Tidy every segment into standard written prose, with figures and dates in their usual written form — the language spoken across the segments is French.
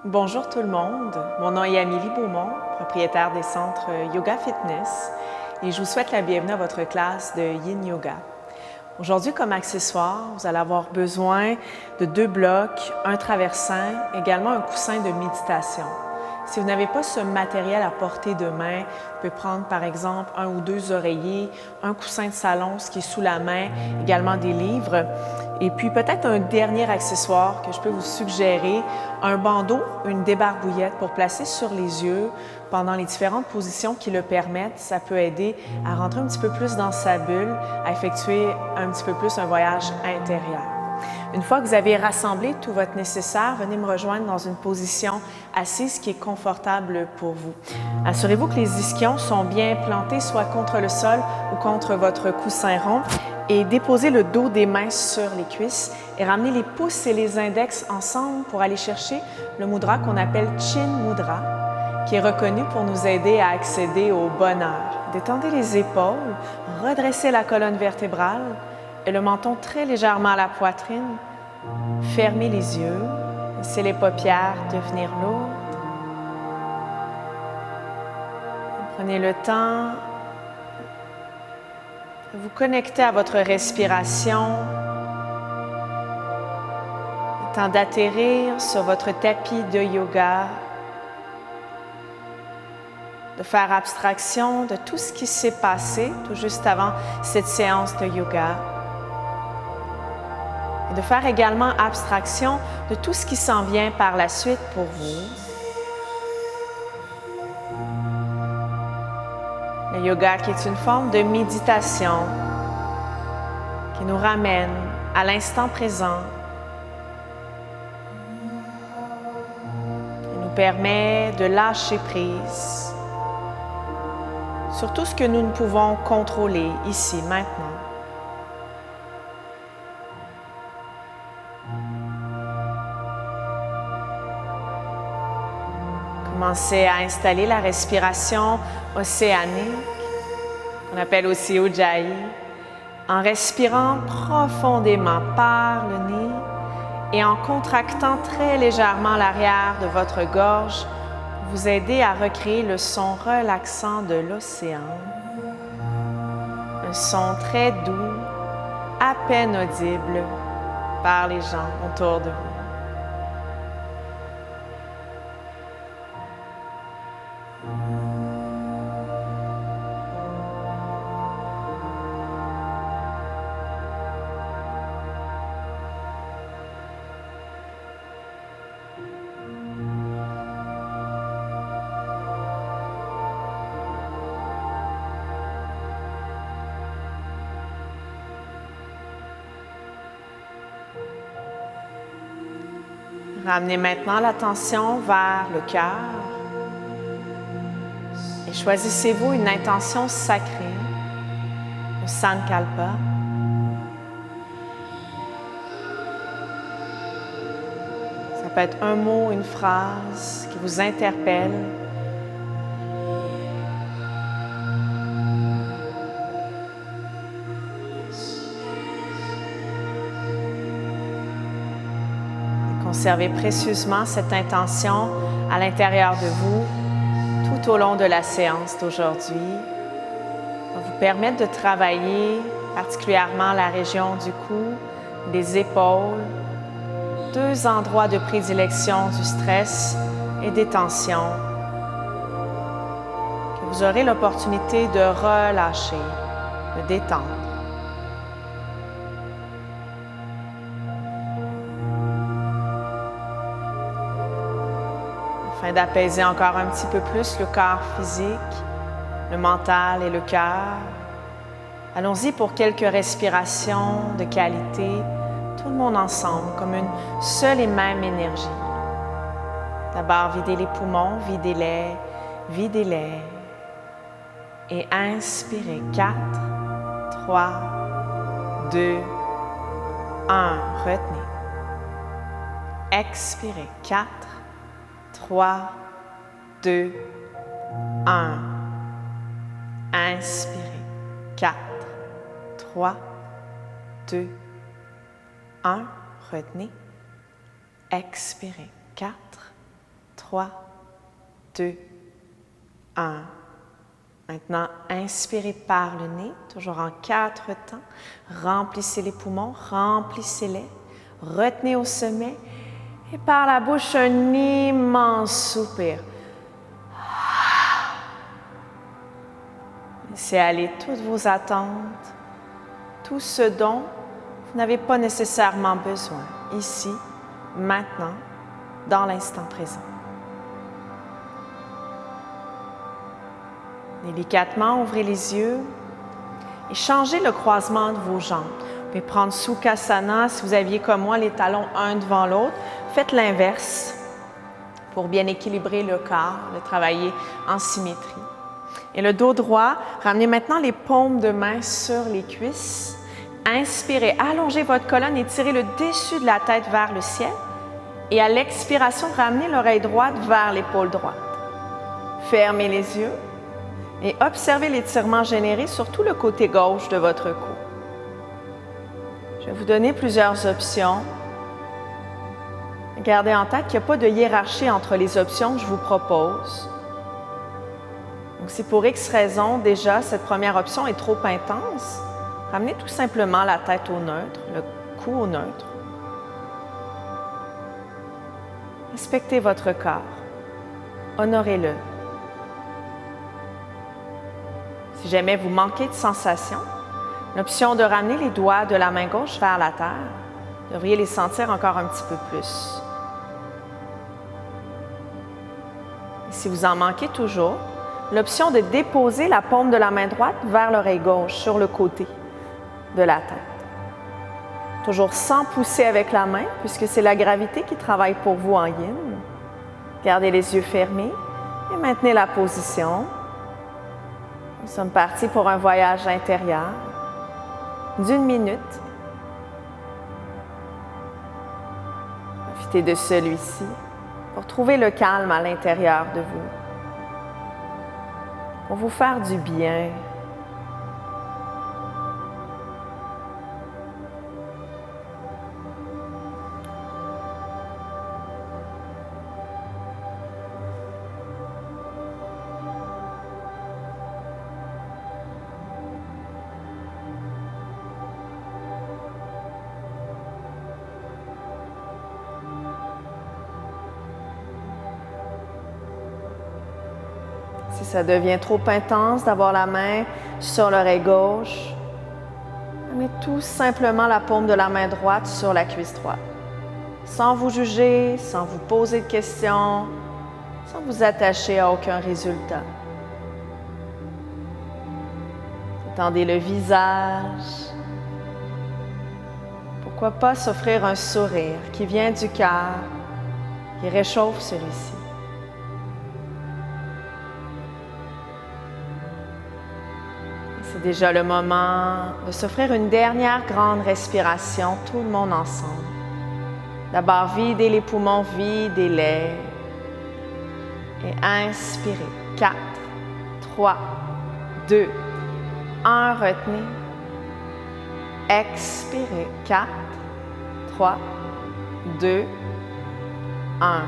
Bonjour tout le monde, mon nom est Amélie Beaumont, propriétaire des centres Yoga Fitness et je vous souhaite la bienvenue à votre classe de Yin Yoga. Aujourd'hui, comme accessoire, vous allez avoir besoin de 2 blocs, un traversin, également un coussin de méditation. Si vous n'avez pas ce matériel à portée de main, vous pouvez prendre par exemple 1 ou 2 oreillers, un coussin de salon, ce qui est sous la main, également des livres. Et puis peut-être un dernier accessoire que je peux vous suggérer, un bandeau, une débarbouillette pour placer sur les yeux pendant les différentes positions qui le permettent. Ça peut aider à rentrer un petit peu plus dans sa bulle, à effectuer un petit peu plus un voyage intérieur. Une fois que vous avez rassemblé tout votre nécessaire, venez me rejoindre dans une position assise qui est confortable pour vous. Assurez-vous que les ischions sont bien plantés, soit contre le sol ou contre votre coussin rond. Et déposez le dos des mains sur les cuisses et ramenez les pouces et les index ensemble pour aller chercher le mudra qu'on appelle Chin Mudra, qui est reconnu pour nous aider à accéder au bonheur. Détendez les épaules, redressez la colonne vertébrale et le menton très légèrement à la poitrine. Fermez les yeux, laissez les paupières devenir lourdes. Prenez le temps de vous connecter à votre respiration, le temps d'atterrir sur votre tapis de yoga, de faire abstraction de tout ce qui s'est passé tout juste avant cette séance de yoga. Et de faire également abstraction de tout ce qui s'en vient par la suite pour vous. Le yoga qui est une forme de méditation qui nous ramène à l'instant présent, qui nous permet de lâcher prise sur tout ce que nous ne pouvons contrôler ici, maintenant. Commencez à installer la respiration océanique, qu'on appelle aussi Ujjayi, en respirant profondément par le nez et en contractant très légèrement l'arrière de votre gorge, vous aider à recréer le son relaxant de l'océan. Un son très doux, à peine audible par les gens autour de vous. Ramenez maintenant l'attention vers le cœur et choisissez-vous une intention sacrée, le Sankalpa. Ça peut être un mot, une phrase qui vous interpelle. Conservez précieusement cette intention à l'intérieur de vous tout au long de la séance d'aujourd'hui. Ça va vous permettre de travailler particulièrement la région du cou, des épaules, 2 endroits de prédilection du stress et des tensions que vous aurez l'opportunité de relâcher, de détendre. Afin d'apaiser encore un petit peu plus le corps physique, le mental et le cœur, allons-y pour quelques respirations de qualité, tout le monde ensemble, comme une seule et même énergie. D'abord, videz les poumons, videz-les, videz-les. Et inspirez. 4, 3, 2, 1. Retenez. Expirez. 4, 3, 2, 1. Inspirez. 4, 3, 2, 1. Retenez. Expirez. 4, 3, 2, 1. Maintenant, inspirez par le nez, toujours en 4 temps. Remplissez les poumons, remplissez-les. Retenez au sommet et par la bouche, un immense soupir. Laissez aller toutes vos attentes, tout ce dont vous n'avez pas nécessairement besoin, ici, maintenant, dans l'instant présent. Délicatement, ouvrez les yeux et changez le croisement de vos jambes. Vous pouvez prendre Sukhasana si vous aviez comme moi les talons un devant l'autre. Faites l'inverse pour bien équilibrer le corps, le travailler en symétrie. Et le dos droit, ramenez maintenant les paumes de main sur les cuisses. Inspirez, allongez votre colonne et tirez le dessus de la tête vers le ciel. Et à l'expiration, ramenez l'oreille droite vers l'épaule droite. Fermez les yeux et observez l'étirement généré sur tout le côté gauche de votre cou. Je vais vous donner plusieurs options. Gardez en tête qu'il n'y a pas de hiérarchie entre les options que je vous propose. Donc, si pour X raison, déjà, cette première option est trop intense, ramenez tout simplement la tête au neutre, le cou au neutre. Respectez votre corps. Honorez-le. Si jamais vous manquez de sensation, l'option de ramener les doigts de la main gauche vers la terre, vous devriez les sentir encore un petit peu plus. Et si vous en manquez toujours, l'option de déposer la paume de la main droite vers l'oreille gauche, sur le côté de la tête. Toujours sans pousser avec la main, puisque c'est la gravité qui travaille pour vous en yin. Gardez les yeux fermés et maintenez la position. Nous sommes partis pour un voyage intérieur d'1 minute. Profitez de celui-ci pour trouver le calme à l'intérieur de vous, pour vous faire du bien. Si ça devient trop intense d'avoir la main sur l'oreille gauche, mettez tout simplement la paume de la main droite sur la cuisse droite. Sans vous juger, sans vous poser de questions, sans vous attacher à aucun résultat. Étendez le visage. Pourquoi pas s'offrir un sourire qui vient du cœur, qui réchauffe celui-ci. C'est déjà le moment de s'offrir une dernière grande respiration, tout le monde ensemble. D'abord, videz les poumons, videz-les. Et inspirez. 4, 3, 2, 1. Retenez. Expirez. 4, 3, 2, 1. À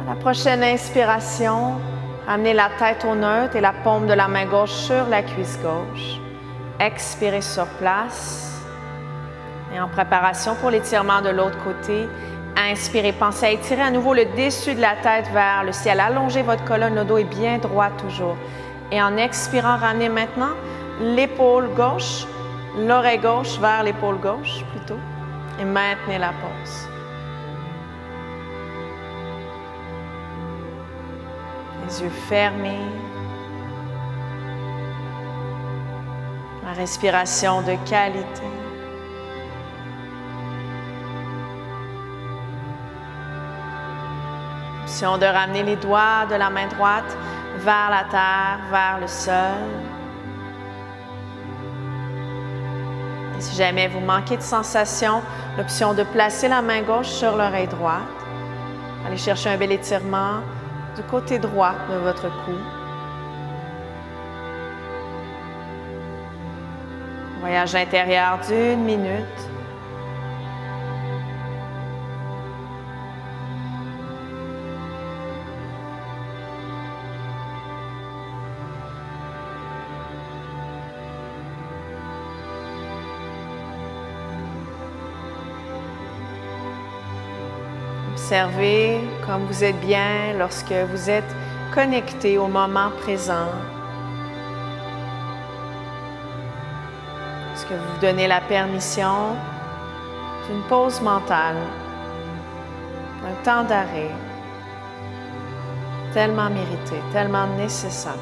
la prochaine inspiration, amenez la tête au neutre et la paume de la main gauche sur la cuisse gauche. Expirez sur place. Et en préparation pour l'étirement de l'autre côté, inspirez. Pensez à étirer à nouveau le dessus de la tête vers le ciel. Allongez votre colonne, le dos est bien droit toujours. Et en expirant, ramenez maintenant l'épaule gauche, l'oreille gauche vers l'épaule gauche plutôt. Et maintenez la pause. Les yeux fermés. La respiration de qualité. Option de ramener les doigts de la main droite vers la terre, vers le sol. Et si jamais vous manquez de sensation, l'option de placer la main gauche sur l'oreille droite. Allez chercher un bel étirement du côté droit de votre cou. Voyage intérieur d'1 minute. Observez comme vous êtes bien lorsque vous êtes connecté au moment présent. Est-ce que vous vous donnez la permission d'une pause mentale, d'un temps d'arrêt, tellement mérité, tellement nécessaire.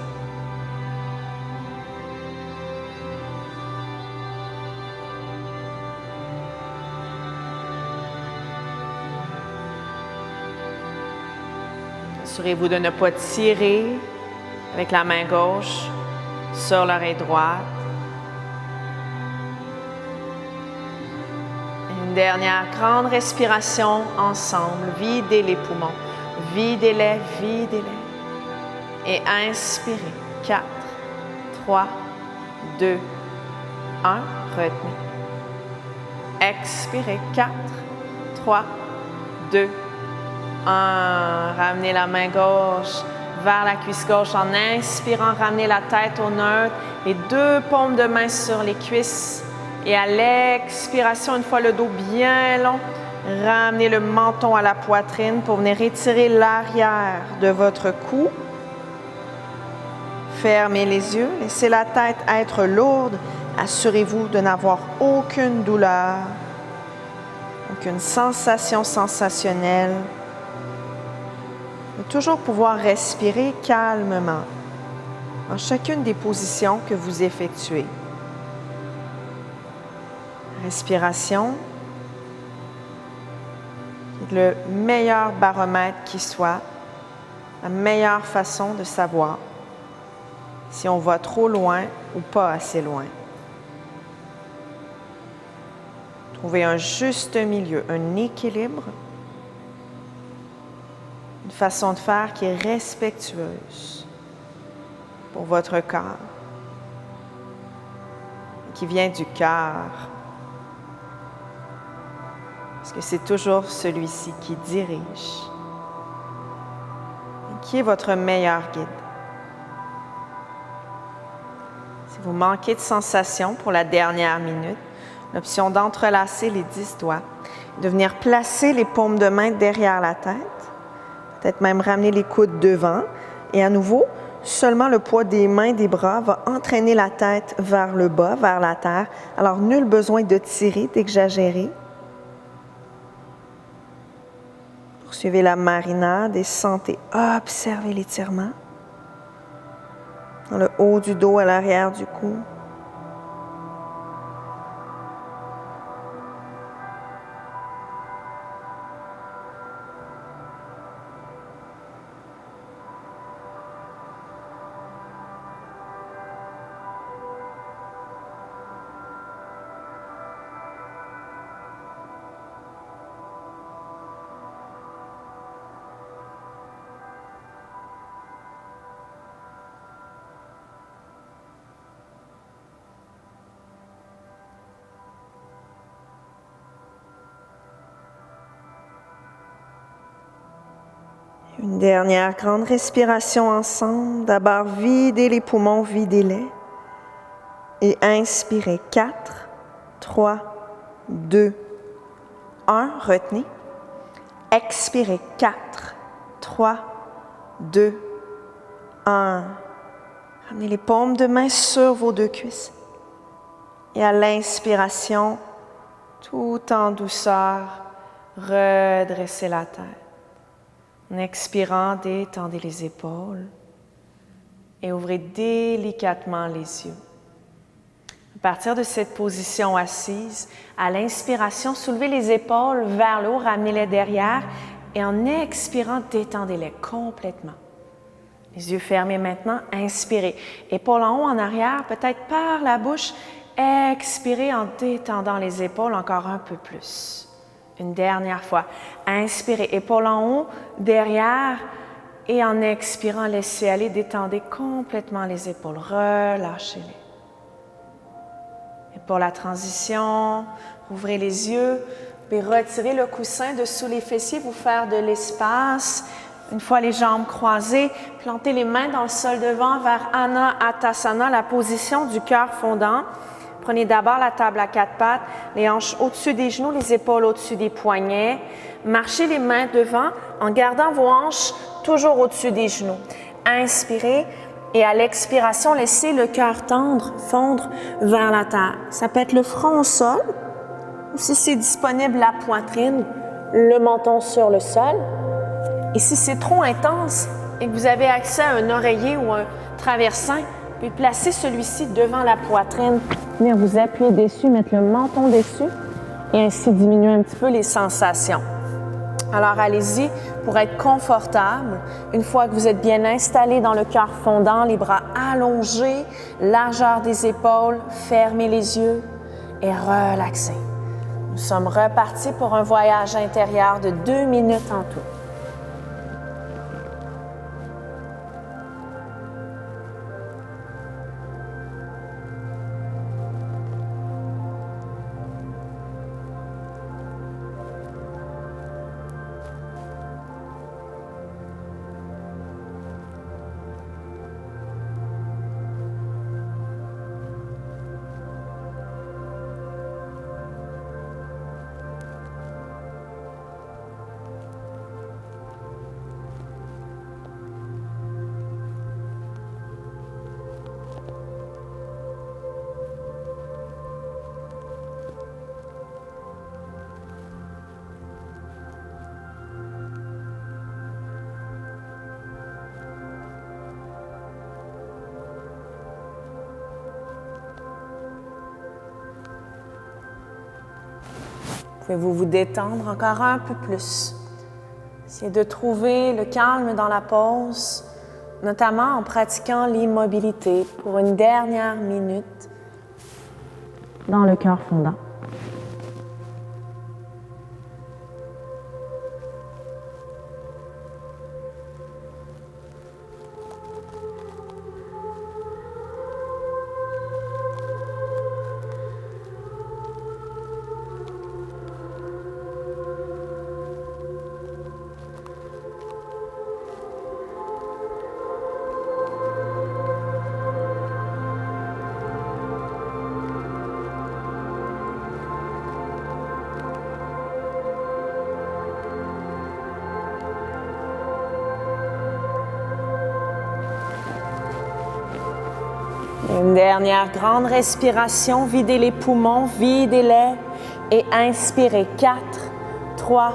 Assurez-vous de ne pas tirer avec la main gauche sur l'oreille droite. Et une dernière grande respiration ensemble. Videz les poumons. Videz-les, videz-les. Et inspirez. 4, 3, 2, 1. Retenez. Expirez. 4, 3, 2, 1. Ramenez la main gauche vers la cuisse gauche en inspirant. Ramenez la tête au neutre. Les deux paumes de main sur les cuisses. Et à l'expiration, une fois le dos bien long, ramenez le menton à la poitrine pour venir étirer l'arrière de votre cou. Fermez les yeux. Laissez la tête être lourde. Assurez-vous de n'avoir aucune douleur, aucune sensation sensationnelle. De toujours pouvoir respirer calmement dans chacune des positions que vous effectuez. Respiration est le meilleur baromètre qui soit, la meilleure façon de savoir si on va trop loin ou pas assez loin. Trouvez un juste milieu, un équilibre, une façon de faire qui est respectueuse pour votre corps, qui vient du cœur. Parce que c'est toujours celui-ci qui dirige et qui est votre meilleur guide. Si vous manquez de sensation pour la dernière minute, l'option d'entrelacer les 10 doigts, de venir placer les paumes de main derrière la tête, peut-être même ramener les coudes devant, et à nouveau, seulement le poids des mains, des bras va entraîner la tête vers le bas, vers la terre. Alors, nul besoin de tirer, d'exagérer. Poursuivez la marinade et sentez, observez l'étirement dans le haut du dos, à l'arrière du cou. Une dernière grande respiration ensemble. D'abord, videz les poumons, videz-les. Et inspirez. 4, 3, 2, 1. Retenez. Expirez. 4, 3, 2, 1. Ramenez les paumes de main sur vos deux cuisses. Et à l'inspiration, tout en douceur, redressez la tête. En expirant, détendez les épaules et ouvrez délicatement les yeux. À partir de cette position assise, à l'inspiration, soulevez les épaules vers le haut, ramenez-les derrière et en expirant, détendez-les complètement. Les yeux fermés maintenant, inspirez. Épaules en haut, en arrière, peut-être par la bouche, expirez en détendant les épaules encore un peu plus. Une dernière fois. Inspirez, épaules en haut, derrière, et en expirant, laissez aller, détendez complètement les épaules. Relâchez-les. Et pour la transition, ouvrez les yeux, puis retirez le coussin de sous les fessiers, vous faire de l'espace. Une fois les jambes croisées, plantez les mains dans le sol devant vers Anahatasana, la position du cœur fondant. Prenez d'abord la table à 4 pattes, les hanches au-dessus des genoux, les épaules au-dessus des poignets. marchez les mains devant en gardant vos hanches toujours au-dessus des genoux. Inspirez et à l'expiration, laissez le cœur tendre, fondre vers la terre. Ça peut être le front au sol, ou si c'est disponible, la poitrine, le menton sur le sol. Et si c'est trop intense et que vous avez accès à un oreiller ou un traversin, vous pouvez placer celui-ci devant la poitrine, venir vous appuyer dessus, mettre le menton dessus et ainsi diminuer un petit peu les sensations. Alors allez-y pour être confortable. Une fois que vous êtes bien installé dans le cœur fondant, les bras allongés, largeur des épaules, fermez les yeux et relaxez. Nous sommes repartis pour un voyage intérieur de 2 minutes en tout. Pouvez-vous vous détendre encore un peu plus? Essayez de trouver le calme dans la pause, notamment en pratiquant l'immobilité pour une dernière minute dans le cœur fondant. Une dernière grande respiration, videz les poumons, videz-les et inspirez. 4, 3,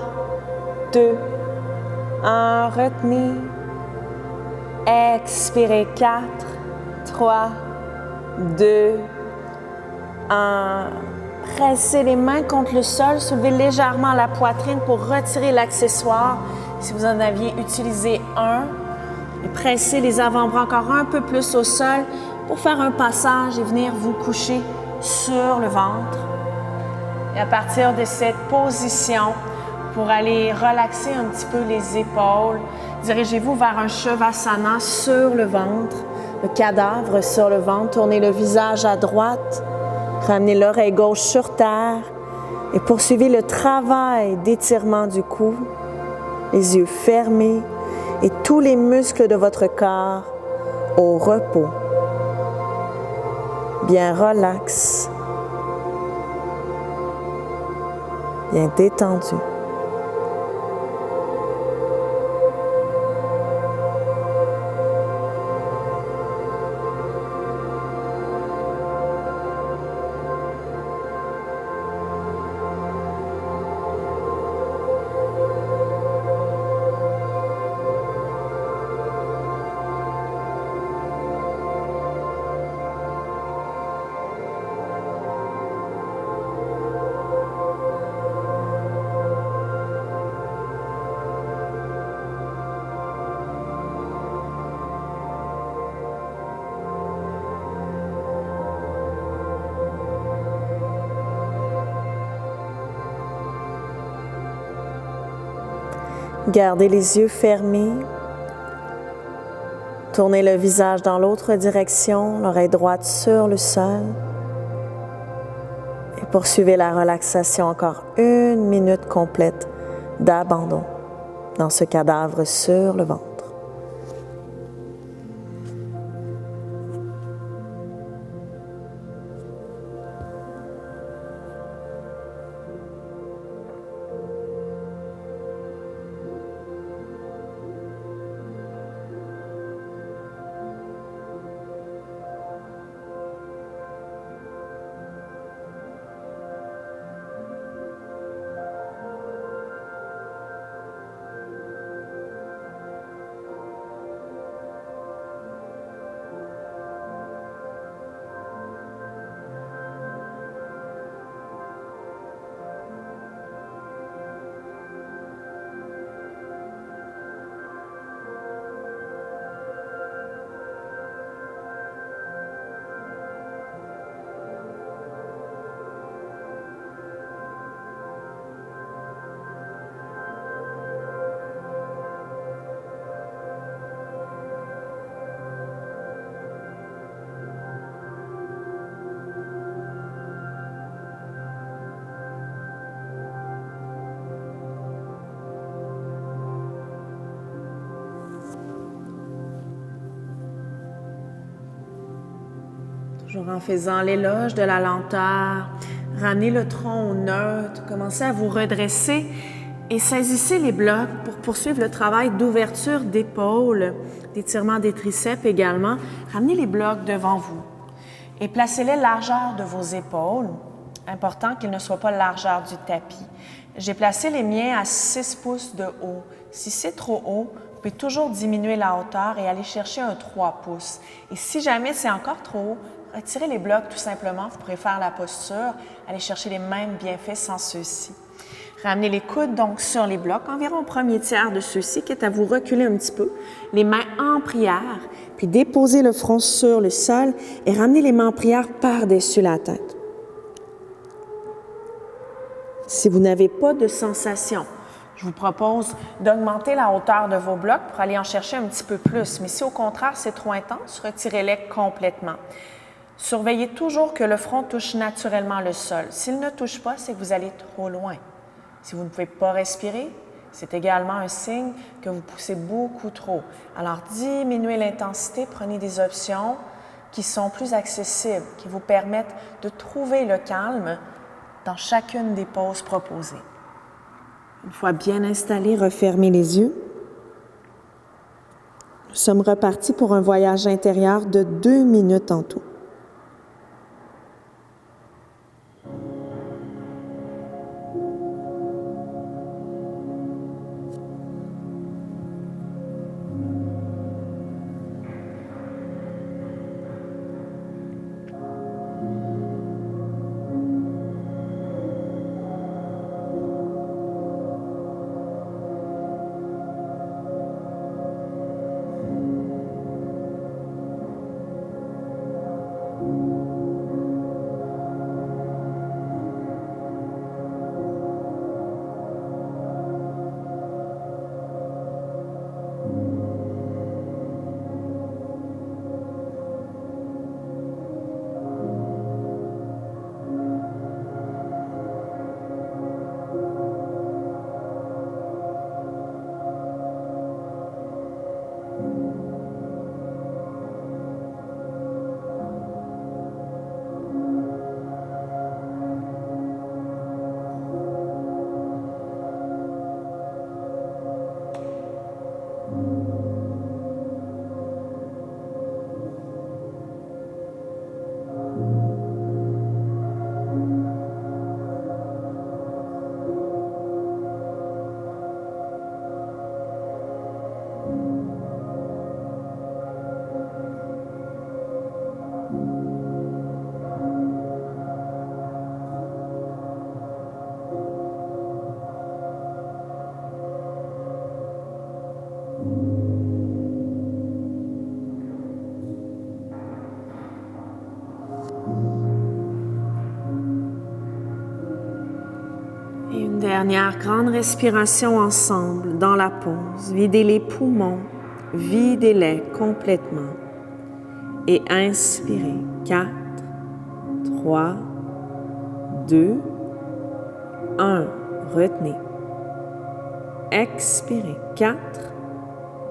2, 1, retenez. Expirez. 4, 3, 2, 1. Pressez les mains contre le sol, soulevez légèrement la poitrine pour retirer l'accessoire. Si vous en aviez utilisé un, et pressez les avant-bras encore un peu plus au sol pour faire un passage et venir vous coucher sur le ventre. Et à partir de cette position, pour aller relaxer un petit peu les épaules, dirigez-vous vers un Shavasana sur le ventre, le cadavre sur le ventre. Tournez le visage à droite, ramenez l'oreille gauche sur terre et poursuivez le travail d'étirement du cou, les yeux fermés et tous les muscles de votre corps au repos. Bien relax, bien détendu. Gardez les yeux fermés. Tournez le visage dans l'autre direction, l'oreille droite sur le sol. Et poursuivez la relaxation encore 1 minute complète d'abandon dans ce cadavre sur le ventre. Toujours en faisant l'éloge de la lenteur. Ramenez le tronc au neutre. Commencez à vous redresser et saisissez les blocs pour poursuivre le travail d'ouverture d'épaules, d'étirement des triceps également. Ramenez les blocs devant vous et placez-les largeur de vos épaules. Important qu'ils ne soient pas largeur du tapis. J'ai placé les miens à 6 pouces de haut. Si c'est trop haut, vous pouvez toujours diminuer la hauteur et aller chercher un 3 pouces. Et si jamais c'est encore trop haut, retirez les blocs tout simplement. Vous pourrez faire la posture, aller chercher les mêmes bienfaits sans ceux-ci. Ramenez les coudes donc sur les blocs, environ au premier tiers de ceux-ci, quitte à vous reculer un petit peu, les mains en prière, puis déposez le front sur le sol et ramenez les mains en prière par-dessus la tête. Si vous n'avez pas de sensation, je vous propose d'augmenter la hauteur de vos blocs pour aller en chercher un petit peu plus. Mais si au contraire c'est trop intense, retirez-les complètement. Surveillez toujours que le front touche naturellement le sol. S'il ne touche pas, c'est que vous allez trop loin. Si vous ne pouvez pas respirer, c'est également un signe que vous poussez beaucoup trop. Alors diminuez l'intensité, prenez des options qui sont plus accessibles, qui vous permettent de trouver le calme dans chacune des poses proposées. Une fois bien installé, refermez les yeux. Nous sommes repartis pour un voyage intérieur de 2 minutes en tout. Dernière grande respiration ensemble dans la pause. Videz les poumons, videz-les complètement. Et inspirez. 4, 3, 2, 1. Retenez. Expirez. 4,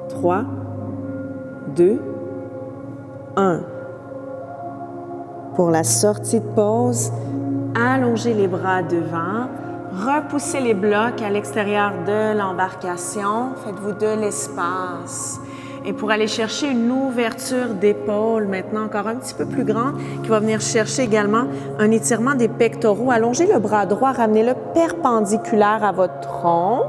3, 2, 1. Pour la sortie de pause, allongez les bras devant. Repoussez les blocs à l'extérieur de l'embarcation. Faites-vous de l'espace. Et pour aller chercher une ouverture d'épaule, maintenant encore un petit peu plus grande, qui va venir chercher également un étirement des pectoraux. Allongez le bras droit, ramenez-le perpendiculaire à votre tronc.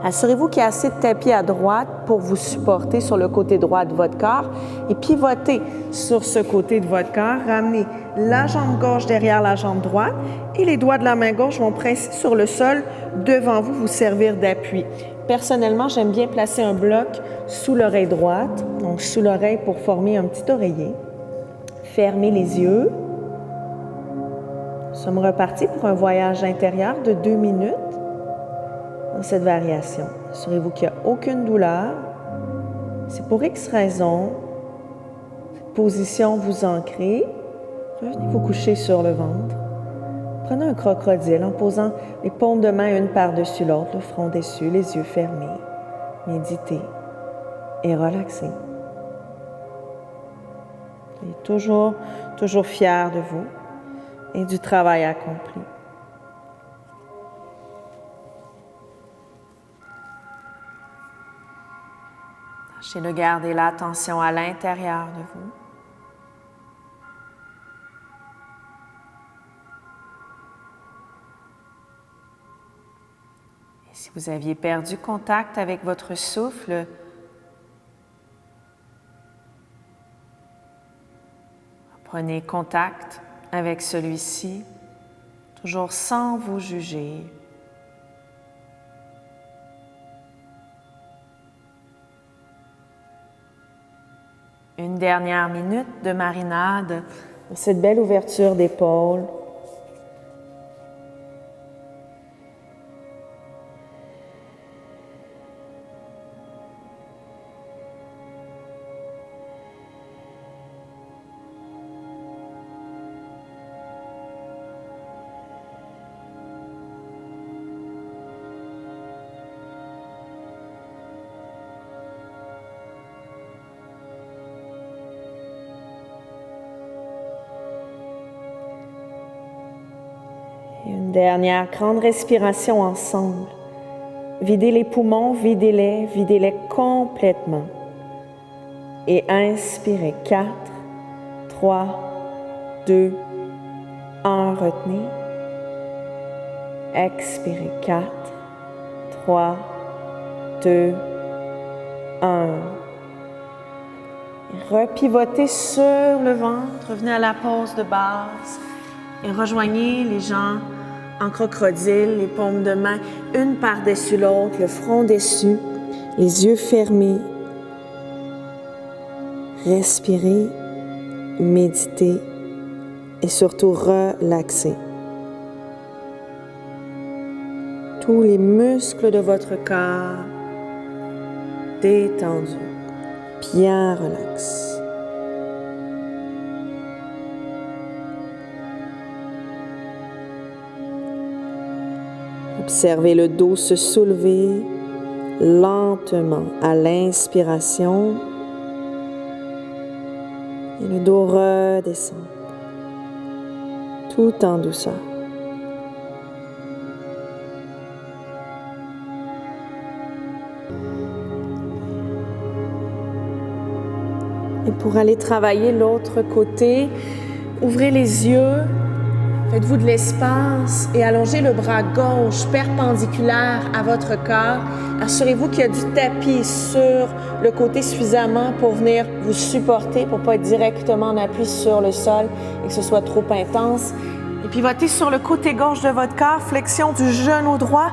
Assurez-vous qu'il y a assez de tapis à droite pour vous supporter sur le côté droit de votre corps et pivotez sur ce côté de votre corps. Ramenez la jambe gauche derrière la jambe droite et les doigts de la main gauche vont presser sur le sol devant vous, vous servir d'appui. Personnellement, j'aime bien placer un bloc sous l'oreille droite, donc sous l'oreille pour former un petit oreiller. Fermez les yeux. Nous sommes repartis pour un voyage intérieur de 2 minutes. Dans cette variation, assurez-vous qu'il n'y a aucune douleur. C'est pour X raison. Cette position vous ancrez. Revenez vous coucher sur le ventre. Prenez un crocodile en posant les paumes de main une par-dessus l'autre, le front dessus, les yeux fermés. Méditez et relaxez. Soyez toujours, toujours fiers de vous et du travail accompli. Tâchez de garder l'attention à l'intérieur de vous. Et si vous aviez perdu contact avec votre souffle, prenez contact avec celui-ci, toujours sans vous juger. Une dernière minute de marinade, cette belle ouverture d'épaule. Et une dernière grande respiration ensemble. Videz les poumons, videz-les complètement. Et inspirez. 4, 3, 2, 1. Retenez. Expirez. 4, 3, 2, 1. Repivotez sur le ventre. Revenez à la pose de base. Et rejoignez les jambes en crocodile, les paumes de main, une par-dessus l'autre, le front dessus, les yeux fermés. Respirez, méditez et surtout relaxez. Tous les muscles de votre corps détendus, bien relax. Observez le dos se soulever lentement à l'inspiration et le dos redescendre tout en douceur. Et pour aller travailler l'autre côté, ouvrez les yeux. Faites-vous de l'espace et allongez le bras gauche perpendiculaire à votre corps. Assurez-vous qu'il y a du tapis sur le côté suffisamment pour venir vous supporter, pour ne pas être directement en appui sur le sol et que ce soit trop intense. Et pivotez sur le côté gauche de votre corps, flexion du genou droit.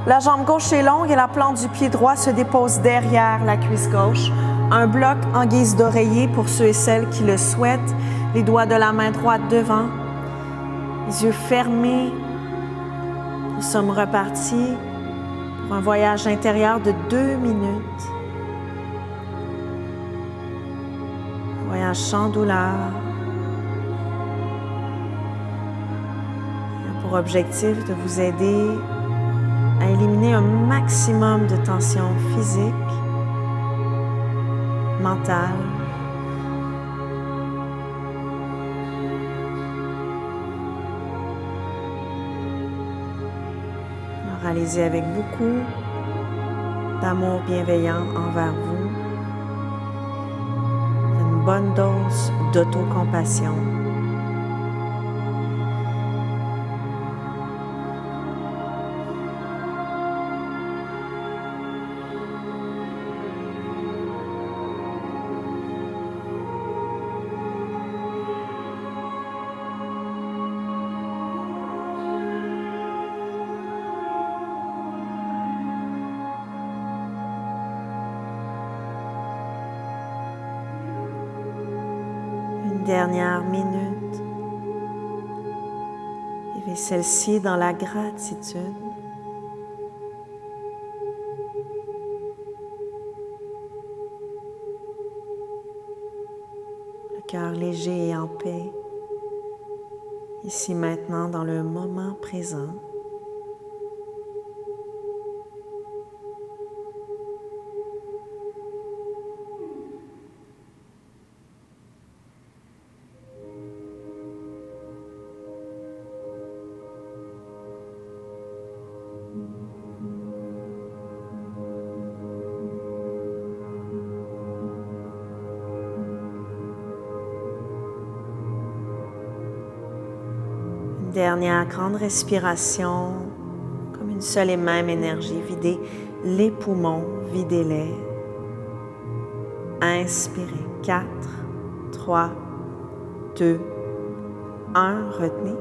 La jambe gauche est longue et la plante du pied droit se dépose derrière la cuisse gauche. Un bloc en guise d'oreiller pour ceux et celles qui le souhaitent. Les doigts de la main droite devant. Les yeux fermés, nous sommes repartis pour un voyage intérieur de 2 minutes. Un voyage sans douleur. Il a pour objectif de vous aider à éliminer un maximum de tension physique, mentale. Allez-y avec beaucoup d'amour bienveillant envers vous. Une bonne dose d'autocompassion. Dernière minute. Vivez celle-ci dans la gratitude. Le cœur léger et en paix. Ici maintenant dans le moment présent. Dernière grande respiration, comme une seule et même énergie. Videz les poumons, videz-les. Inspirez. 4, 3, 2, 1. Retenez.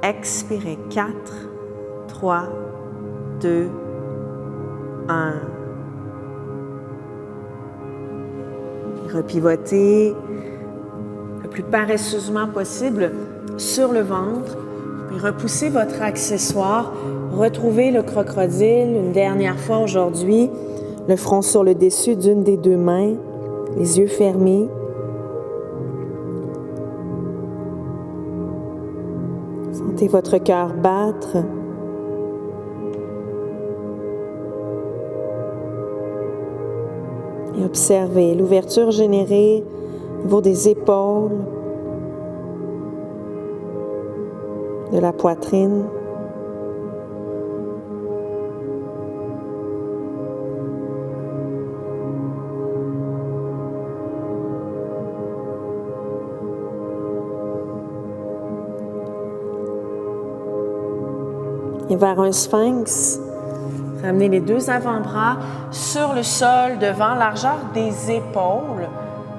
Expirez. 4, 3, 2, 1. Repivotez le plus paresseusement possible sur le ventre, puis repoussez votre accessoire. Retrouvez le crocodile une dernière fois aujourd'hui, le front sur le dessus d'une des deux mains, les yeux fermés. Sentez votre cœur battre. Et observez l'ouverture générée au niveau des épaules, de la poitrine. Et vers un sphinx, ramenez les deux avant-bras sur le sol devant, largeur des épaules,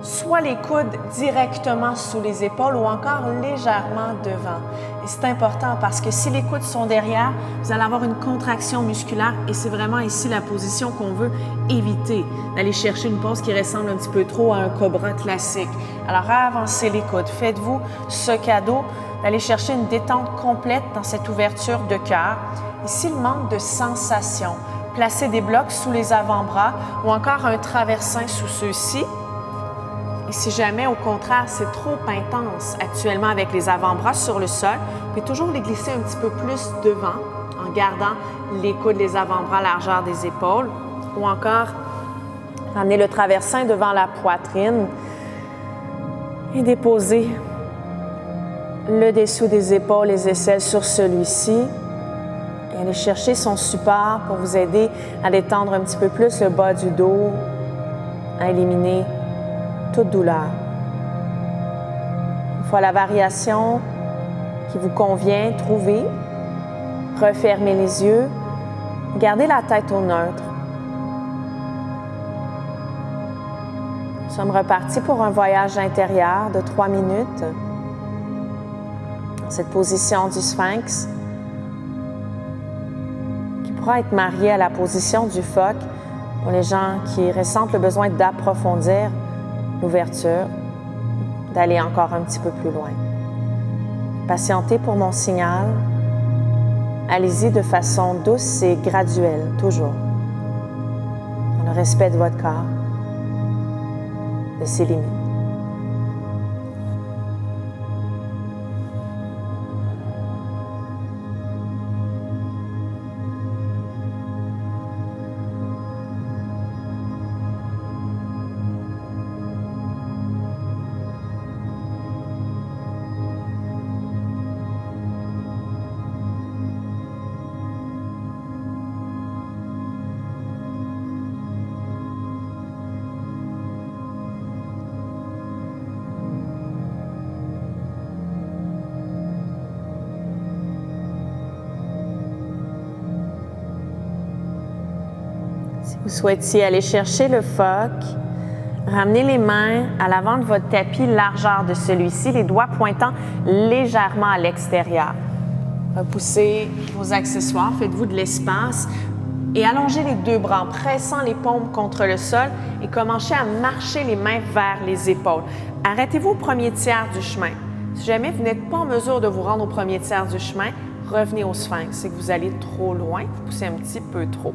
soit les coudes directement sous les épaules ou encore légèrement devant. Et c'est important parce que si les coudes sont derrière, vous allez avoir une contraction musculaire et c'est vraiment ici la position qu'on veut éviter, d'aller chercher une pose qui ressemble un petit peu trop à un cobra classique. Alors avancez les coudes, faites-vous ce cadeau d'aller chercher une détente complète dans cette ouverture de cœur. Et s'il manque de sensation, placez des blocs sous les avant-bras ou encore un traversin sous ceux-ci. Et si jamais, au contraire, c'est trop intense actuellement avec les avant-bras sur le sol, vous pouvez toujours les glisser un petit peu plus devant en gardant les coudes, les avant-bras, largeur des épaules ou encore ramener le traversin devant la poitrine et déposer le dessous des épaules, les aisselles sur celui-ci. Et aller chercher son support pour vous aider à détendre un petit peu plus le bas du dos, à éliminer toute douleur. Une fois la variation qui vous convient, trouvez, refermez les yeux, gardez la tête au neutre. Nous sommes repartis pour un voyage intérieur de 3 minutes. Dans cette position du sphinx, qui pourra être mariée à la position du phoque pour les gens qui ressentent le besoin d'approfondir l'ouverture, d'aller encore un petit peu plus loin. Patientez pour mon signal. Allez-y de façon douce et graduelle, toujours, dans le respect de votre corps, de ses limites. Vous souhaitiez aller chercher le phoque, ramenez les mains à l'avant de votre tapis, largeur de celui-ci, les doigts pointant légèrement à l'extérieur. Repoussez vos accessoires, faites-vous de l'espace et allongez les deux bras en pressant les paumes contre le sol et commencez à marcher les mains vers les épaules. Arrêtez-vous au premier tiers du chemin. Si jamais vous n'êtes pas en mesure de vous rendre au premier tiers du chemin, revenez au sphinx. C'est que vous allez trop loin, vous poussez un petit peu trop.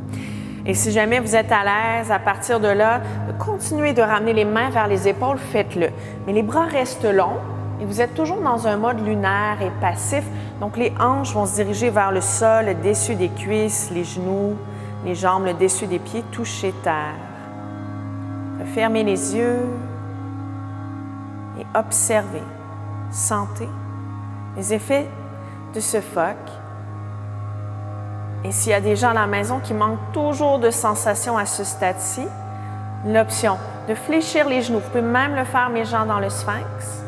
Et si jamais vous êtes à l'aise, à partir de là, continuez de ramener les mains vers les épaules, faites-le. Mais les bras restent longs et vous êtes toujours dans un mode lunaire et passif. Donc, les hanches vont se diriger vers le sol, le dessus des cuisses, les genoux, les jambes, le dessus des pieds, toucher terre. Fermez les yeux et observez, sentez les effets de ce phoque. Et s'il y a des gens à la maison qui manquent toujours de sensations à ce stade-ci, l'option de fléchir les genoux. Vous pouvez même le faire, mes gens, dans le sphinx.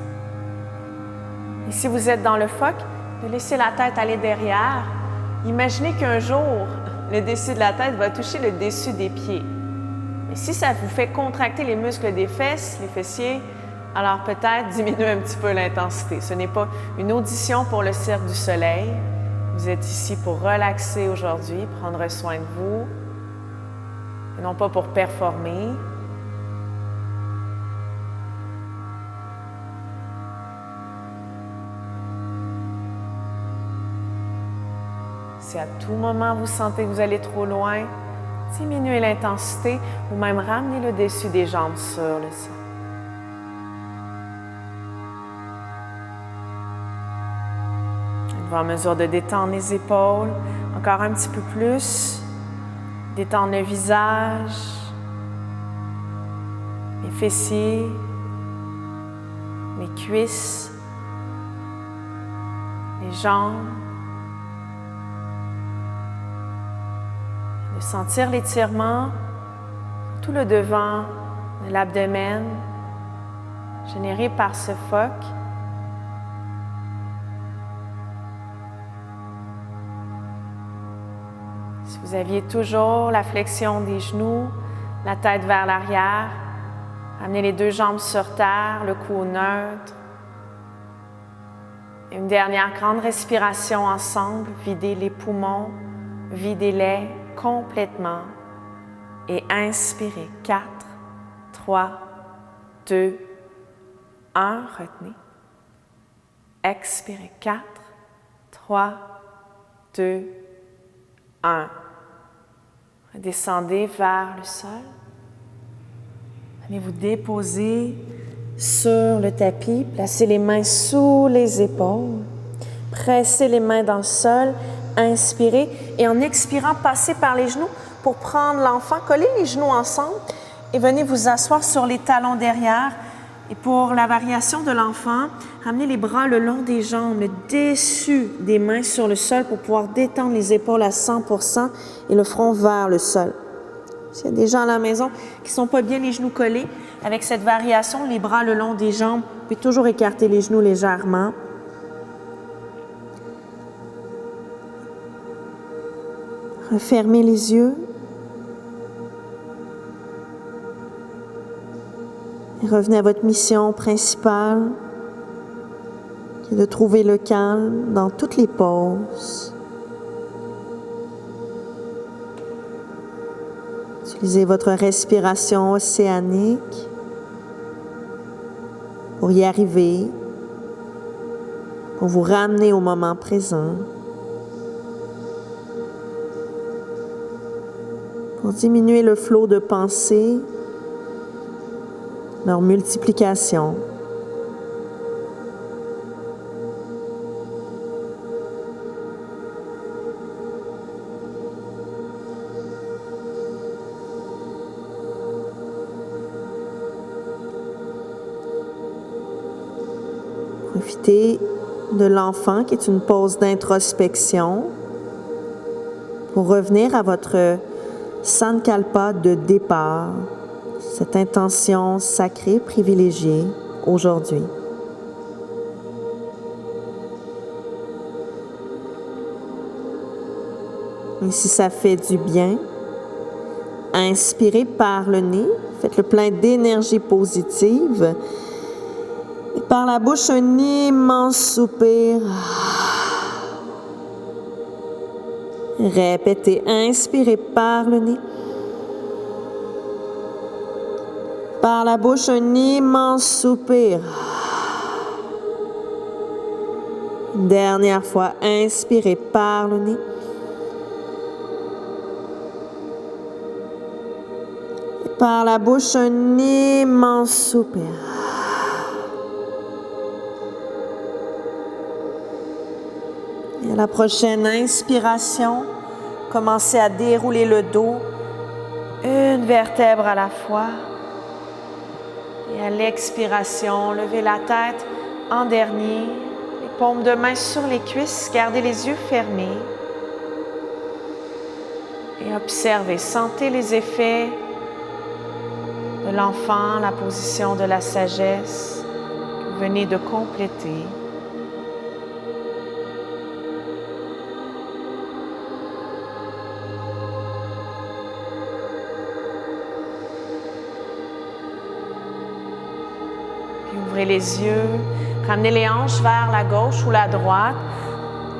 Et si vous êtes dans le phoque, de laisser la tête aller derrière. Imaginez qu'un jour, le dessus de la tête va toucher le dessus des pieds. Et si ça vous fait contracter les muscles des fesses, les fessiers, alors peut-être diminuer un petit peu l'intensité. Ce n'est pas une audition pour le Cirque du Soleil. Vous êtes ici pour relaxer aujourd'hui, prendre soin de vous, et non pas pour performer. Si à tout moment vous sentez que vous allez trop loin, diminuez l'intensité ou même ramenez le dessus des jambes sur le sol. Êtes-vous en mesure de détendre les épaules encore un petit peu plus, détendre le visage, les fessiers, les cuisses, les jambes. De sentir l'étirement, tout le devant de l'abdomen, généré par ce phoque. Si vous aviez toujours la flexion des genoux, la tête vers l'arrière, amenez les deux jambes sur terre, le cou au neutre. Une dernière grande respiration ensemble, videz les poumons, videz-les complètement et inspirez. 4, 3, 2, 1. Retenez. Expirez. 4, 3, 2, 1. Redescendez vers le sol. Allez vous déposer sur le tapis. Placez les mains sous les épaules. Pressez les mains dans le sol. Inspirez et en expirant, passez par les genoux pour prendre l'enfant. Collez les genoux ensemble et venez vous asseoir sur les talons derrière. Et pour la variation de l'enfant, ramenez les bras le long des jambes, le dessus des mains sur le sol pour pouvoir détendre les épaules à 100% et le front vers le sol. S'il y a des gens à la maison qui ne sont pas bien les genoux collés, avec cette variation, les bras le long des jambes, vous pouvez toujours écarter les genoux légèrement. Refermez les yeux. Et revenez à votre mission principale, qui est de trouver le calme dans toutes les poses. Utilisez votre respiration océanique pour y arriver, pour vous ramener au moment présent. Pour diminuer le flot de pensées, leur multiplication. Profitez de l'enfant qui est une pause d'introspection pour revenir à votre Sankalpa de départ, cette intention sacrée privilégiée aujourd'hui. Et si ça fait du bien, inspirez par le nez, faites le plein d'énergie positive. Et par la bouche, un immense soupir. Répétez, inspirez par le nez. Par la bouche, un immense soupir. Une dernière fois, inspirez par le nez. Et par la bouche, un immense soupir. Et à la prochaine inspiration, commencez à dérouler le dos, une vertèbre à la fois. Et à l'expiration, levez la tête en dernier, les paumes de main sur les cuisses, gardez les yeux fermés. Et observez, sentez les effets de l'enfant, la position de la sagesse que vous venez de compléter. Ouvrez les yeux. Ramenez les hanches vers la gauche ou la droite.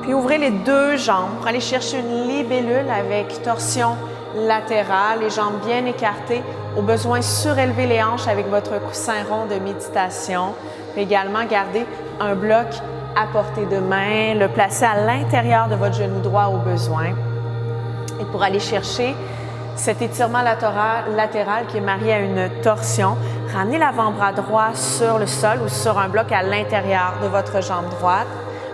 Puis ouvrez les deux jambes pour aller chercher une libellule avec torsion latérale, les jambes bien écartées. Au besoin, surélevez les hanches avec votre coussin rond de méditation. Puis également, gardez un bloc à portée de main, le placer à l'intérieur de votre genou droit au besoin. Et pour aller chercher cet étirement latéral qui est marié à une torsion, ramenez l'avant-bras droit sur le sol ou sur un bloc à l'intérieur de votre jambe droite.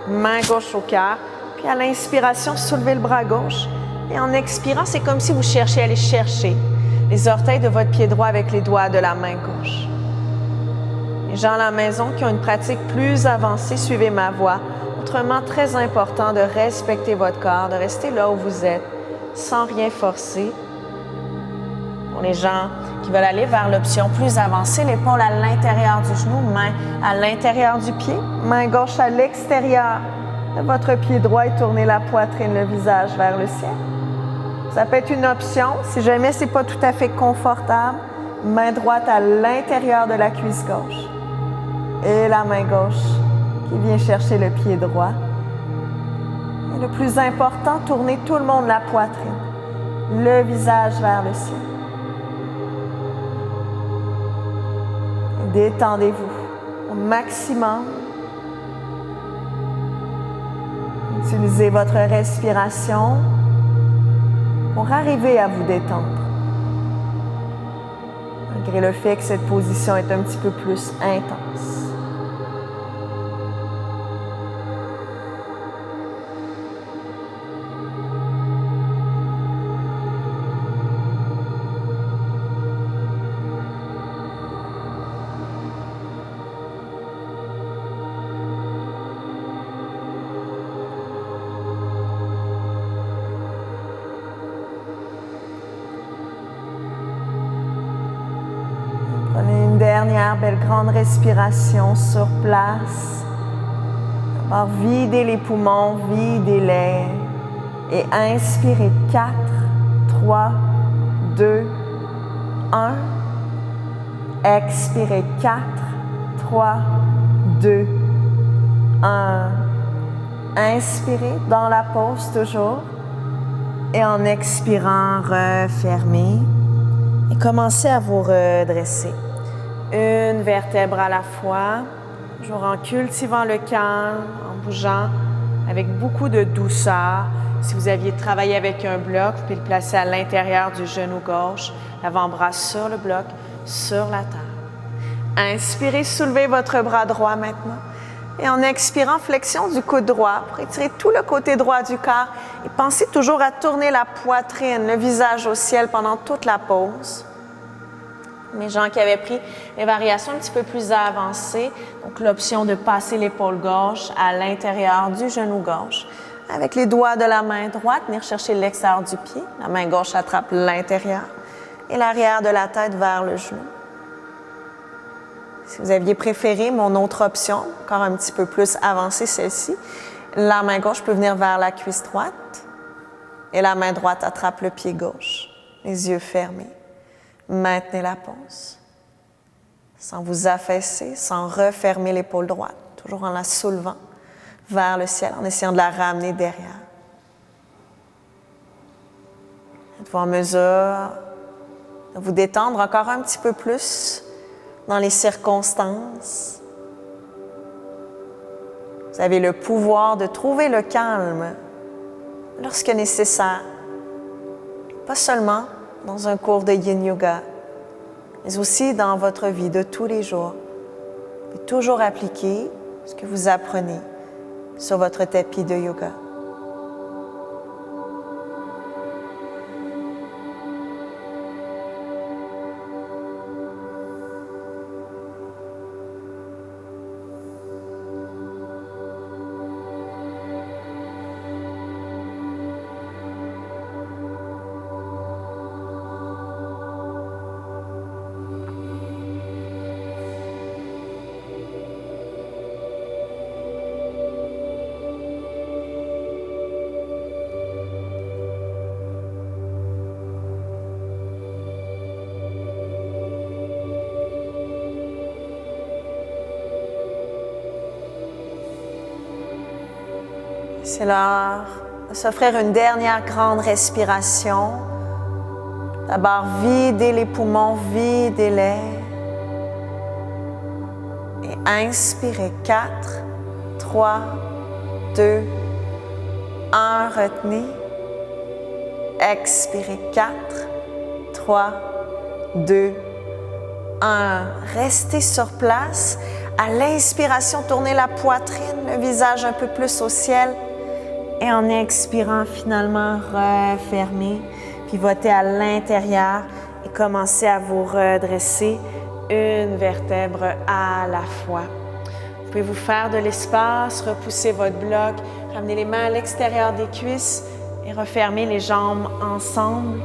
Main gauche au cœur. Puis à l'inspiration, soulevez le bras gauche. Et en expirant, c'est comme si vous cherchiez à aller chercher les orteils de votre pied droit avec les doigts de la main gauche. Les gens à la maison qui ont une pratique plus avancée, suivez ma voix. Autrement, très important de respecter votre corps, de rester là où vous êtes, sans rien forcer. Pour les gens qui veulent aller vers l'option plus avancée, l'épaule à l'intérieur du genou, main à l'intérieur du pied, main gauche à l'extérieur de votre pied droit et tournez la poitrine, le visage vers le ciel. Ça peut être une option. Si jamais ce n'est pas tout à fait confortable, main droite à l'intérieur de la cuisse gauche et la main gauche qui vient chercher le pied droit. Et le plus important, tournez tout le monde la poitrine, le visage vers le ciel. Détendez-vous au maximum. Utilisez votre respiration pour arriver à vous détendre. Malgré le fait que cette position est un petit peu plus intense. Dernière belle grande respiration sur place. Alors, videz les poumons, videz-les. Et inspirez 4, 3, 2, 1. Expirez 4, 3, 2, 1. Inspirez dans la pause toujours. Et en expirant, refermez. Et commencez à vous redresser. Une vertèbre à la fois, toujours en cultivant le calme, en bougeant avec beaucoup de douceur. Si vous aviez travaillé avec un bloc, vous pouvez le placer à l'intérieur du genou gauche, l'avant-bras sur le bloc, sur la terre. Inspirez, soulevez votre bras droit maintenant. Et en expirant, flexion du coude droit pour étirer tout le côté droit du corps. Et pensez toujours à tourner la poitrine, le visage au ciel pendant toute la pause. Les gens qui avaient pris les variations un petit peu plus avancées, donc l'option de passer l'épaule gauche à l'intérieur du genou gauche. Avec les doigts de la main droite, venir chercher l'extérieur du pied. La main gauche attrape l'intérieur et l'arrière de la tête vers le genou. Si vous aviez préféré mon autre option, encore un petit peu plus avancée, celle-ci, la main gauche peut venir vers la cuisse droite et la main droite attrape le pied gauche, les yeux fermés. Maintenez la pause, sans vous affaisser, sans refermer l'épaule droite, toujours en la soulevant vers le ciel, en essayant de la ramener derrière. Êtes-vous en mesure de vous détendre encore un petit peu plus dans les circonstances? Vous avez le pouvoir de trouver le calme lorsque nécessaire, pas seulement dans un cours de Yin Yoga, mais aussi dans votre vie de tous les jours. Vous pouvez toujours appliquer ce que vous apprenez sur votre tapis de yoga. C'est l'heure de s'offrir une dernière grande respiration. D'abord, videz les poumons, videz-les. Et inspirez. 4, 3, 2, 1. Retenez. Expirez. 4, 3, 2, 1. Restez sur place. À l'inspiration, tournez la poitrine, le visage un peu plus au ciel. Et en expirant, finalement, refermez. Pivotez à l'intérieur et commencez à vous redresser une vertèbre à la fois. Vous pouvez vous faire de l'espace, repousser votre bloc, ramener les mains à l'extérieur des cuisses et refermer les jambes ensemble.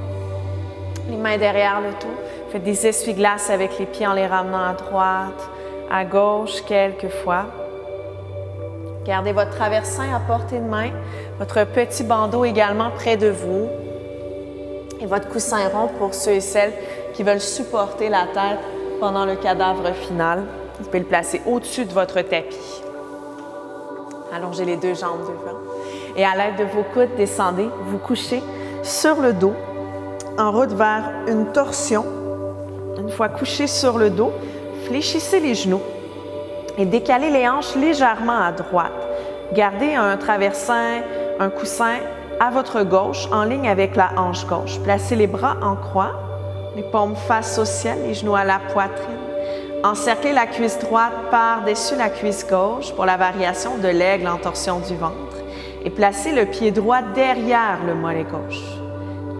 Les mains derrière le dos. Faites des essuie-glaces avec les pieds en les ramenant à droite, à gauche quelques fois. Gardez votre traversin à portée de main, votre petit bandeau également près de vous et votre coussin rond pour ceux et celles qui veulent supporter la tête pendant le cadavre final. Vous pouvez le placer au-dessus de votre tapis. Allongez les deux jambes devant. Et à l'aide de vos coudes, descendez, vous couchez sur le dos, en route vers une torsion. Une fois couché sur le dos, fléchissez les genoux et décalez les hanches légèrement à droite. Gardez un traversin, un coussin à votre gauche, en ligne avec la hanche gauche. Placez les bras en croix, les paumes face au ciel, les genoux à la poitrine. Encerclez la cuisse droite par-dessus la cuisse gauche pour la variation de l'aigle en torsion du ventre. Et placez le pied droit derrière le mollet gauche.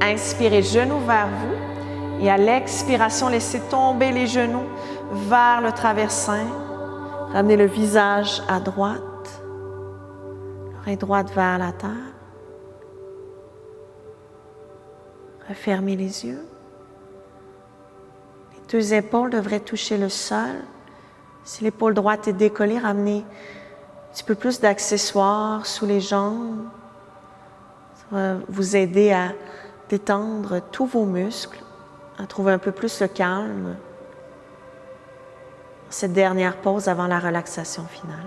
Inspirez, genoux vers vous. Et à l'expiration, laissez tomber les genoux vers le traversin. Ramenez le visage à droite. L'oreille droite vers la terre. Refermez les yeux. Les deux épaules devraient toucher le sol. Si l'épaule droite est décollée, ramenez un petit peu plus d'accessoires sous les jambes. Ça va vous aider à détendre tous vos muscles, à trouver un peu plus le calme. Cette dernière pause avant la relaxation finale.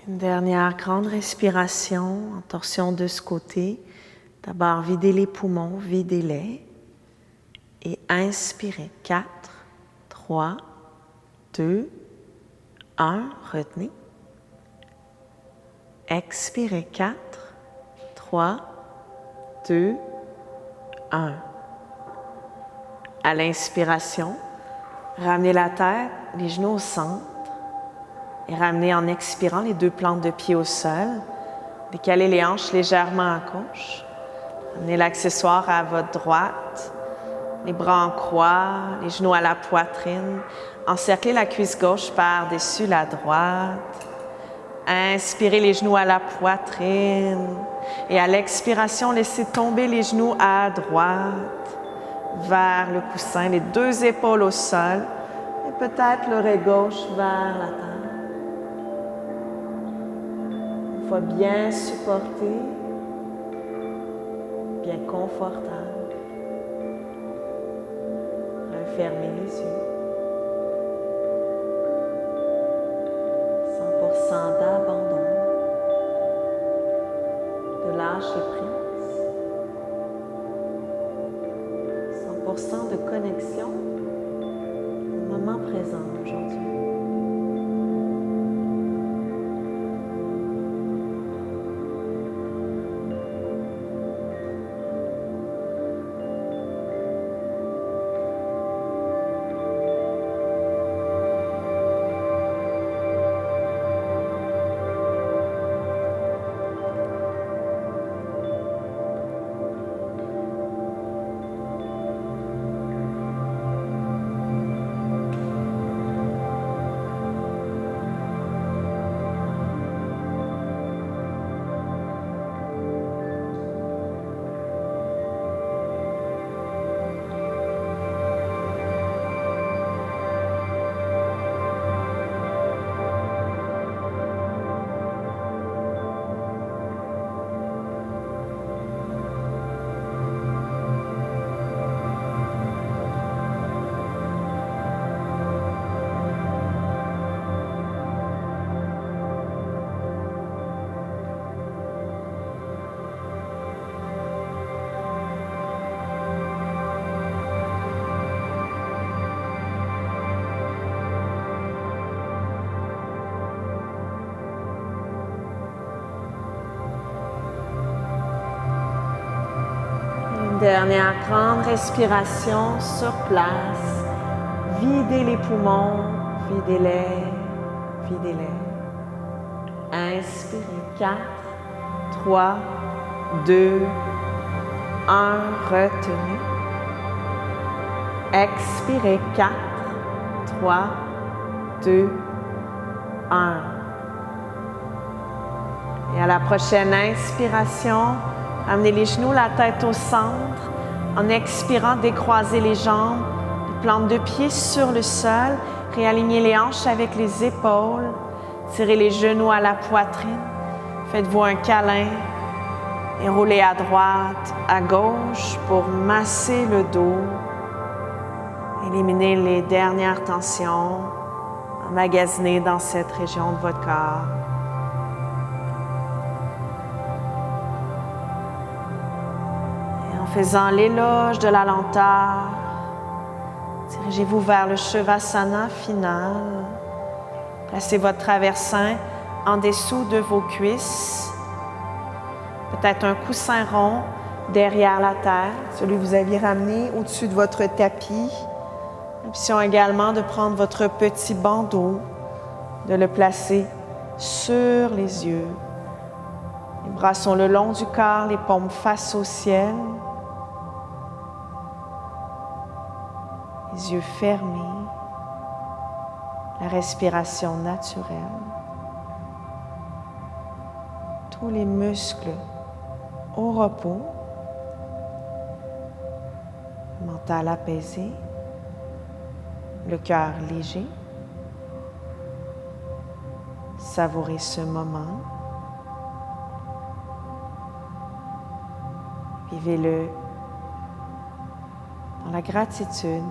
Une dernière grande respiration en torsion de ce côté. D'abord, videz les poumons, videz-les. Et inspirez. 4, 3, 2, 1. Retenez. Expirez. 4, 3, 2, 1. À l'inspiration, ramenez la tête, les genoux au centre. Et ramenez en expirant les deux plantes de pied au sol. Décalez les hanches légèrement à gauche. Ramenez l'accessoire à votre droite. Les bras en croix, les genoux à la poitrine. Encerclez la cuisse gauche par-dessus la droite. Inspirez les genoux à la poitrine. Et à l'expiration, laissez tomber les genoux à droite, vers le coussin, les deux épaules au sol. Et peut-être l'oreille gauche vers la terre. Une fois bien supporté, bien confortable, refermez les yeux. 100% d'abandon. lâcher prise. 100% de connexion au moment présent aujourd'hui. Dernière grande respiration sur place. Videz les poumons, videz-les, videz-les. Inspirez. 4, 3, 2, 1. Retenez. Expirez. 4, 3, 2, 1. Et à la prochaine inspiration, amenez les genoux, la tête au centre. En expirant, décroisez les jambes, les plantes de pied sur le sol. Réalignez les hanches avec les épaules. Tirez les genoux à la poitrine. Faites-vous un câlin et roulez à droite, à gauche pour masser le dos. Éliminez les dernières tensions emmagasinées dans cette région de votre corps. Faisant l'éloge de la lenteur, dirigez-vous vers le Shavasana final. Placez votre traversin en dessous de vos cuisses. Peut-être un coussin rond derrière la terre, celui que vous aviez ramené au-dessus de votre tapis. Option également de prendre votre petit bandeau, de le placer sur les yeux. Les bras sont le long du corps, les paumes face au ciel. Les yeux fermés, la respiration naturelle, tous les muscles au repos, le mental apaisé, le cœur léger. Savourez ce moment. Vivez-le dans la gratitude.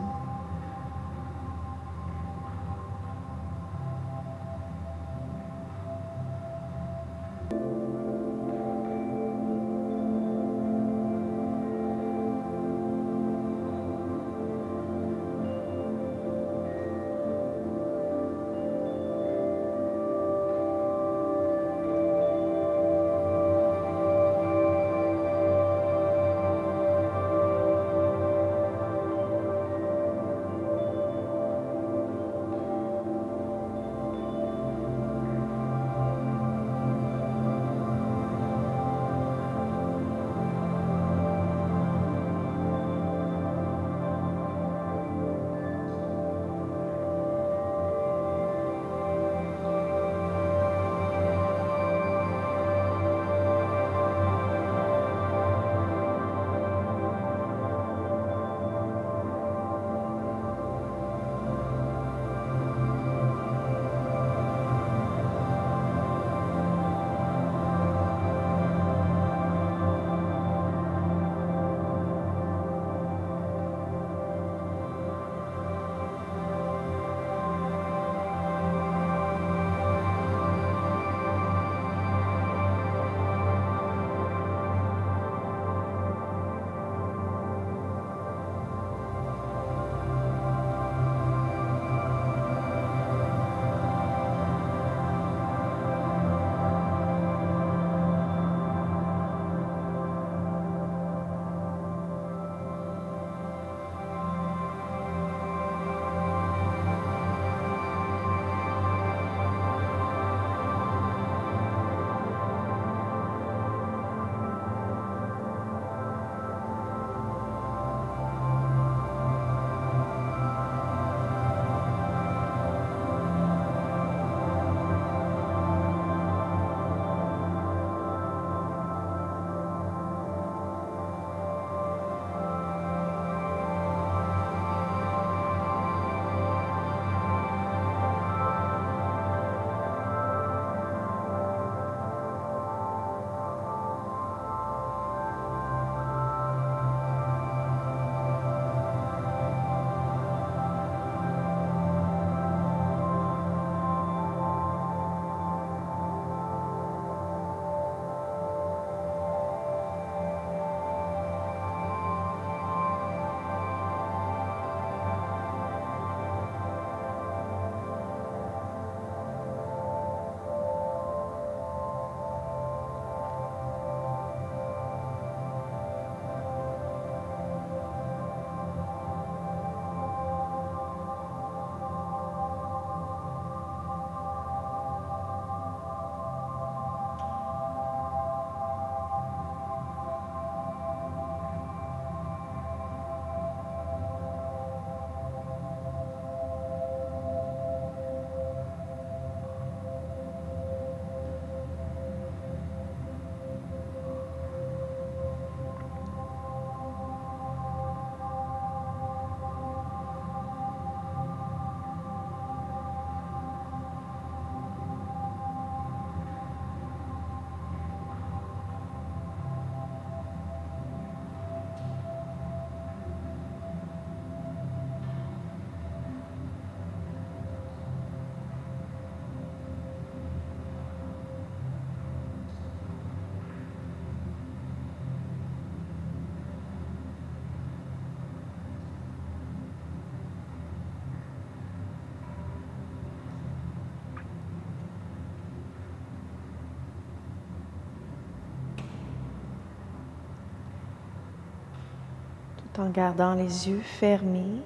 en gardant les yeux fermés.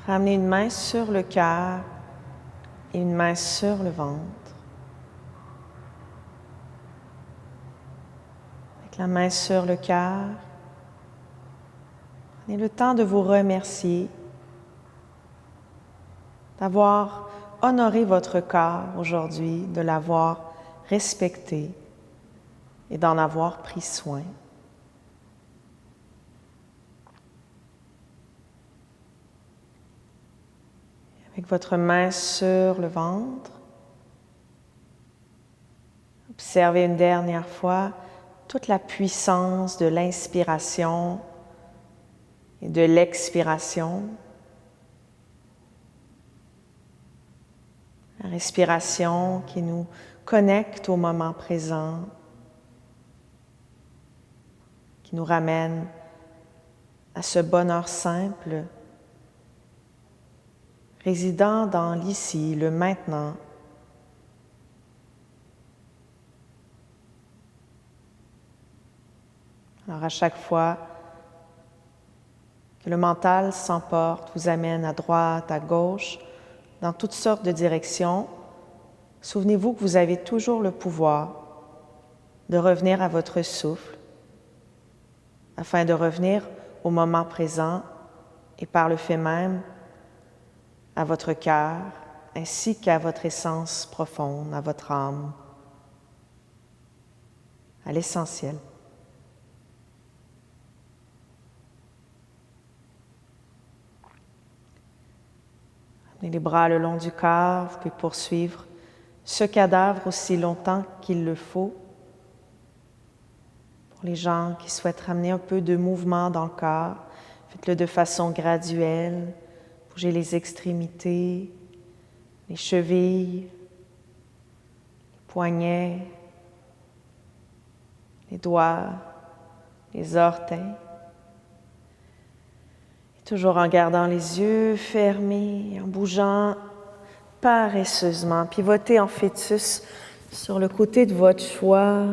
Ramenez une main sur le cœur et une main sur le ventre. Avec la main sur le cœur, prenez le temps de vous remercier d'avoir honoré votre corps aujourd'hui, de l'avoir respecté et d'en avoir pris soin. Avec votre main sur le ventre, observez une dernière fois toute la puissance de l'inspiration et de l'expiration. La respiration qui nous connecte au moment présent, qui nous ramène à ce bonheur simple, résidant dans l'ici, le maintenant. Alors à chaque fois que le mental s'emporte, vous amène à droite, à gauche, dans toutes sortes de directions, souvenez-vous que vous avez toujours le pouvoir de revenir à votre souffle, afin de revenir au moment présent et par le fait même à votre cœur, ainsi qu'à votre essence profonde, à votre âme, à l'essentiel. Amenez les bras le long du corps, vous pouvez poursuivre ce cadavre aussi longtemps qu'il le faut. Pour les gens qui souhaitent ramener un peu de mouvement dans le corps, faites-le de façon graduelle. Bougez les extrémités, les chevilles, les poignets, les doigts, les orteils. Et toujours en gardant les yeux fermés, en bougeant paresseusement. Pivotez en fœtus sur le côté de votre choix.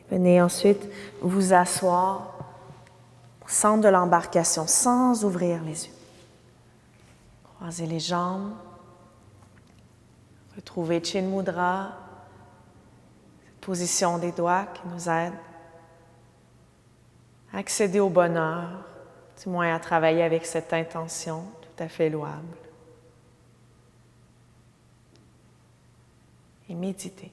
Venez ensuite vous asseoir au centre de l'embarcation sans ouvrir les yeux. Croisez les jambes. Retrouvez Chin Mudra, cette position des doigts qui nous aide à accéder au bonheur, du moins à travailler avec cette intention tout à fait louable. Et méditez.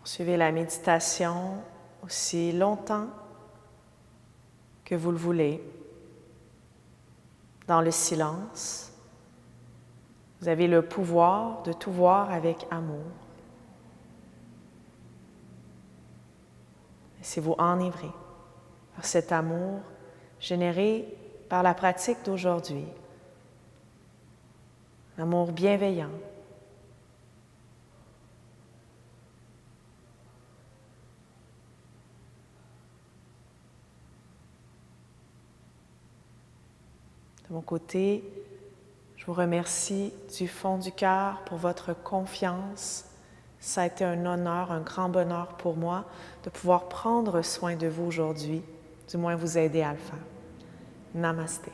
Suivez la méditation aussi longtemps que vous le voulez, dans le silence. Vous avez le pouvoir de tout voir avec amour. Laissez-vous enivrer par cet amour généré par la pratique d'aujourd'hui. Amour bienveillant. De mon côté, je vous remercie du fond du cœur pour votre confiance. Ça a été un honneur, un grand bonheur pour moi de pouvoir prendre soin de vous aujourd'hui, du moins vous aider à le faire. Namasté.